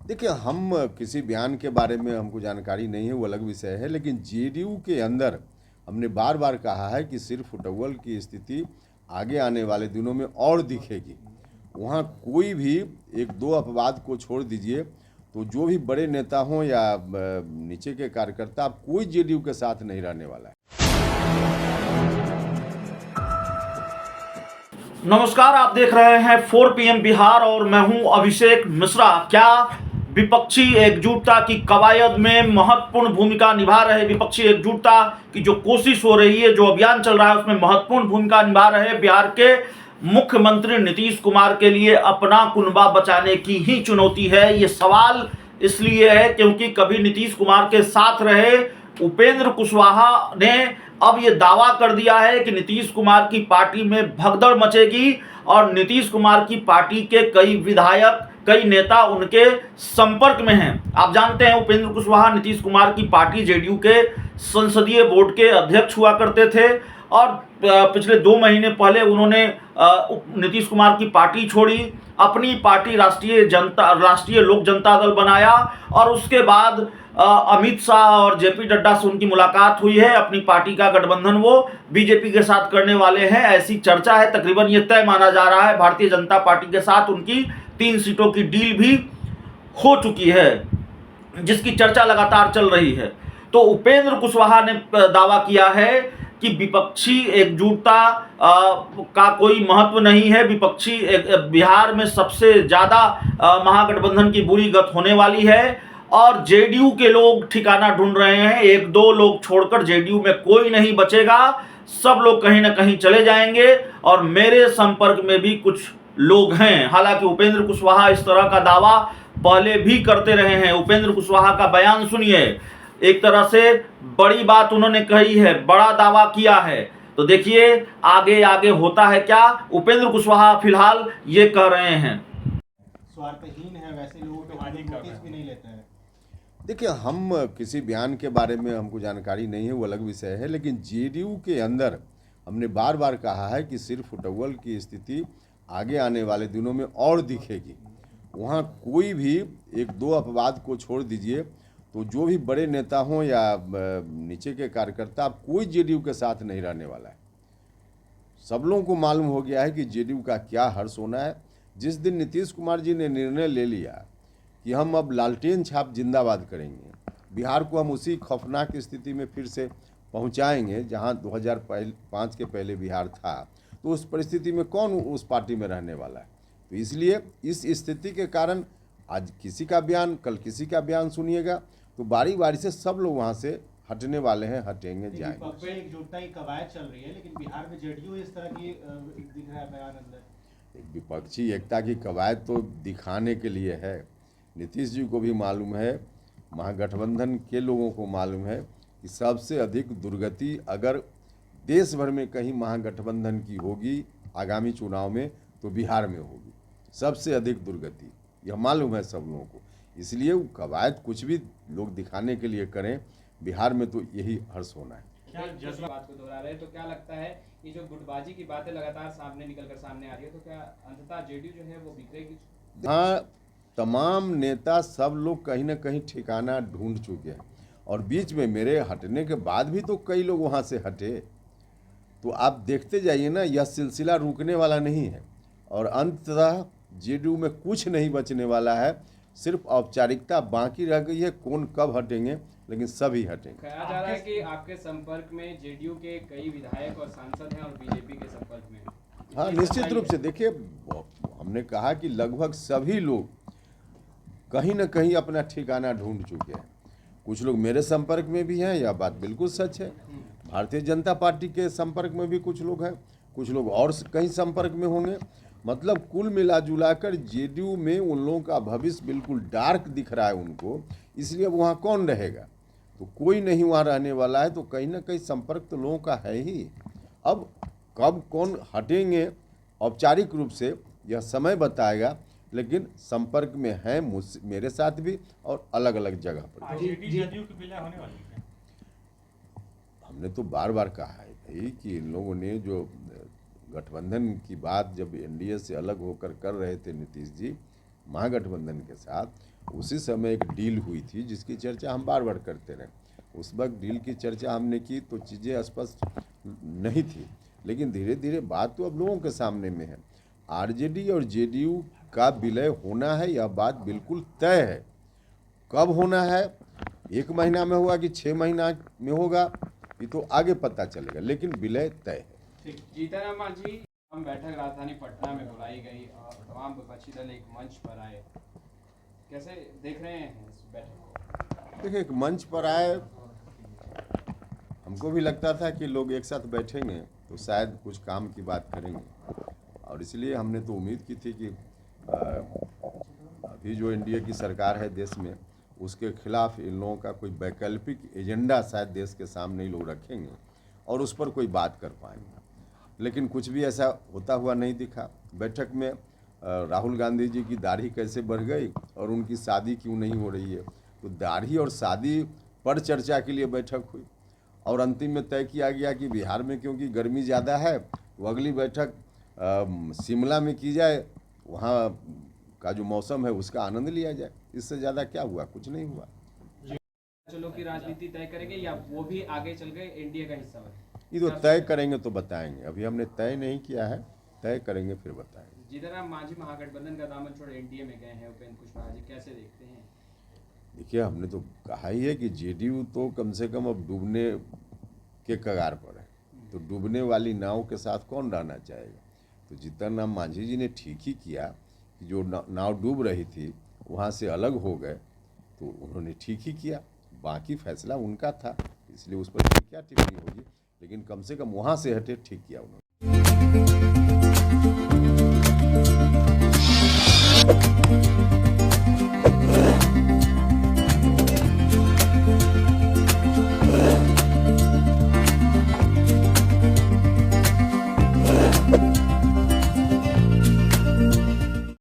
देखिए, हम किसी बयान के बारे में हमको जानकारी नहीं है, वो अलग विषय है। लेकिन जेडीयू के अंदर हमने बार बार कहा है कि सिर फुटबॉल की स्थिति आगे आने वाले दिनों में और दिखेगी। वहाँ कोई भी एक दो अपवाद को छोड़ दीजिए, तो जो भी बड़े नेता हों या नीचे के कार्यकर्ता, अब कोई जेडीयू के साथ नहीं रहने वाला है। नमस्कार, आप देख रहे हैं 4 PM बिहार और मैं हूं अभिषेक मिश्रा। क्या विपक्षी एकजुटता की कवायद में महत्वपूर्ण भूमिका निभा रहे विपक्षी एकजुटता की जो कोशिश हो रही है, जो अभियान चल रहा है, उसमें महत्वपूर्ण भूमिका निभा रहे बिहार के मुख्यमंत्री नीतीश कुमार के लिए अपना कुनबा बचाने की ही चुनौती है? ये सवाल इसलिए है क्योंकि कभी नीतीश कुमार के साथ रहे उपेंद्र कुशवाहा ने अब ये दावा कर दिया है कि नीतीश कुमार की पार्टी में भगदड़ मचेगी और नीतीश कुमार की पार्टी के कई विधायक, कई नेता उनके संपर्क में हैं। आप जानते हैं उपेंद्र कुशवाहा नीतीश कुमार की पार्टी जेडीयू के संसदीय बोर्ड के अध्यक्ष हुआ करते थे और पिछले 2 महीने पहले उन्होंने नीतीश कुमार की पार्टी छोड़ी, अपनी पार्टी राष्ट्रीय लोक जनता दल बनाया और उसके बाद अमित शाह और जेपी नड्डा से उनकी मुलाकात हुई है। अपनी पार्टी का गठबंधन वो बीजेपी के साथ करने वाले हैं, ऐसी चर्चा है। तकरीबन ये तय माना जा रहा है भारतीय जनता पार्टी के साथ उनकी 3 सीटों की डील भी हो चुकी है, जिसकी चर्चा लगातार चल रही है। तो उपेंद्र कुशवाहा ने दावा किया है कि विपक्षी एकजुटता का कोई महत्व नहीं है। विपक्षी बिहार में सबसे ज्यादा महागठबंधन की बुरी गत होने वाली है और जेडीयू के लोग ठिकाना ढूंढ रहे हैं। 1-2 लोग छोड़कर जेडीयू में कोई नहीं बचेगा, सब लोग कहीं ना कहीं चले जाएंगे और मेरे संपर्क में भी कुछ लोग हैं। हालांकि उपेंद्र कुशवाहा इस तरह का दावा पहले भी करते रहे हैं। उपेंद्र कुशवाहा का बयान सुनिए, एक तरह से बड़ी बात उन्होंने कही है, बड़ा दावा किया है। तो देखिए आगे आगे होता है क्या। उपेंद्र कुशवाहा फिलहाल ये कह रहे हैं। स्वार्थहीन है, वैसे लोगों के बारे में नोटिस भी नहीं लेते हैं। देखिए, हम किसी बयान के बारे में हमको जानकारी नहीं है, वो अलग विषय है। लेकिन जेडीयू के अंदर हमने बार बार कहा है कि सिर फुटबॉल की स्थिति आगे आने वाले दिनों में और दिखेगी। वहाँ कोई भी एक दो अपवाद को छोड़ दीजिए, तो जो भी बड़े नेता हों या नीचे के कार्यकर्ता, अब कोई जेडीयू के साथ नहीं रहने वाला है। सब लोगों को मालूम हो गया है कि जेडीयू का क्या हर्ष होना है। जिस दिन नीतीश कुमार जी ने निर्णय ले लिया कि हम अब लालटेन छाप जिंदाबाद करेंगे, बिहार को हम उसी खौफनाक स्थिति में फिर से पहुंचाएंगे जहां 2005 के पहले बिहार था, तो उस परिस्थिति में कौन उस पार्टी में रहने वाला है। तो इसलिए इस स्थिति के कारण आज किसी का बयान, कल किसी का बयान सुनिएगा, तो बारी बारी से सब लोग वहाँ से हटने वाले हैं, हटेंगे, जाएंगे। विपक्ष में एकजुटता की कवायद चल रही है, लेकिन बिहार में जेडीयू इस तरह की दिख रहा है बयान अंदर। विपक्षी एकता की कवायद तो दिखाने के लिए है। नीतीश जी को भी मालूम है, महागठबंधन के लोगों को मालूम है कि सबसे अधिक दुर्गति अगर देश भर में कहीं महागठबंधन की होगी आगामी चुनाव में, तो बिहार में होगी सबसे अधिक दुर्गति। यह मालूम है सब लोगों को। इसलिए वो कवायद कुछ भी लोग दिखाने के लिए करें, बिहार में तो यही हर्ष होना है। क्या जिस बात को दोहरा रहे, तो क्या लगता है कि जो गुटबाजी की बातें लगातार सामने आ रही है, तो क्या अंततः जेडीयू जो है वो बिखरेगी? हाँ, तमाम नेता सब लोग कहीं ना कहीं ठिकाना ढूंढ चुके हैं और बीच में मेरे हटने के बाद भी तो कई लोग वहाँ से हटे। तो आप देखते जाइए ना, यह सिलसिला रुकने वाला नहीं है और अंततः जेडीयू में कुछ नहीं बचने वाला है। सिर्फ औपचारिकता बाकी रह गई है, कौन कब हटेंगे, लेकिन सभी हटेंगे। कहा जा रहा है कि आपके संपर्क में जेडीयू के कई विधायक और सांसद हैं और बीजेपी के संपर्क में। हाँ, निश्चित रूप से। देखिए, हमने कहा कि लगभग सभी लोग कहीं ना कहीं अपना ठिकाना ढूंढ चुके हैं। कुछ लोग मेरे संपर्क में भी हैं, यह बात बिल्कुल सच है। भारतीय जनता पार्टी के संपर्क में भी कुछ लोग हैं, कुछ लोग और कहीं संपर्क में होंगे। मतलब कुल मिला जुलाकर जेडीयू में उन लोगों का भविष्य बिल्कुल डार्क दिख रहा है उनको। इसलिए वहाँ कौन रहेगा, तो कोई नहीं वहाँ रहने वाला है। तो कहीं ना कहीं संपर्क तो लोगों का है ही। अब कब कौन हटेंगे औपचारिक रूप से यह समय बताएगा, लेकिन संपर्क में हैं मेरे साथ भी और अलग अलग जगह पर। जेडीयू की विलय होने वाली है। हमने तो बार बार कहा है भाई कि इन लोगों ने जो गठबंधन की बात जब एनडीए से अलग होकर कर रहे थे नीतीश जी महागठबंधन के साथ, उसी समय एक डील हुई थी जिसकी चर्चा हम बार बार करते रहे। उस वक्त डील की चर्चा हमने की तो चीज़ें स्पष्ट नहीं थी, लेकिन धीरे धीरे बात तो अब लोगों के सामने में है। आरजेडी और जेडीयू का विलय होना है, यह बात बिल्कुल तय है। कब होना है, 1 महीना में होगा कि 6 महीना में होगा, ये तो आगे पता चलेगा, लेकिन विलय तय है। जीतन मांझी हम बैठक राजधानी पटना में बुलाई गई और तमाम विपक्षी दल एक मंच पर आए, कैसे देख रहे हैं इस बैठक को? देखिए, एक मंच पर आए, हमको भी लगता था कि लोग एक साथ बैठेंगे तो शायद कुछ काम की बात करेंगे, और इसलिए हमने तो उम्मीद की थी कि अभी जो एनडीए की सरकार है देश में, उसके खिलाफ इन लोगों का कोई वैकल्पिक एजेंडा शायद देश के सामने ही लोग रखेंगे और उस पर कोई बात कर पाएंगे, लेकिन कुछ भी ऐसा होता हुआ नहीं दिखा। बैठक में राहुल गांधी जी की दाढ़ी कैसे बढ़ गई और उनकी शादी क्यों नहीं हो रही है, तो दाढ़ी और शादी पर चर्चा के लिए बैठक हुई और अंतिम में तय किया गया कि बिहार में क्योंकि गर्मी ज़्यादा है तो अगली बैठक शिमला में की जाए, वहाँ का जो मौसम है उसका आनंद लिया जाए। इससे ज़्यादा क्या हुआ, कुछ नहीं हुआ। चलो की राजनीति तय करेंगे या वो भी आगे चल गए एनडीए का हिस्सा बने? ये तो तय करेंगे तो बताएंगे, अभी हमने तय नहीं किया है, तय करेंगे फिर बताएंगे। जीतन मांझी महागठबंधन का दामन छोड़ एनडीए में गए हैं, उपेंद्र कुशवाहा जी कैसे देखते हैं? देखिए, हमने तो कहा ही है कि जेडीयू तो कम से कम अब डूबने के कगार पर है, तो डूबने वाली नाव के साथ कौन रहना चाहेगा। तो जीतन राम मांझी जी ने ठीक ही किया कि जो नाव डूब रही थी वहाँ से अलग हो गए, तो उन्होंने ठीक ही किया। बाकी फैसला उनका था, इसलिए उस पर क्या टिप्पणी होगी, लेकिन कम से कम वहाँ से हटे, ठीक किया उन्होंने।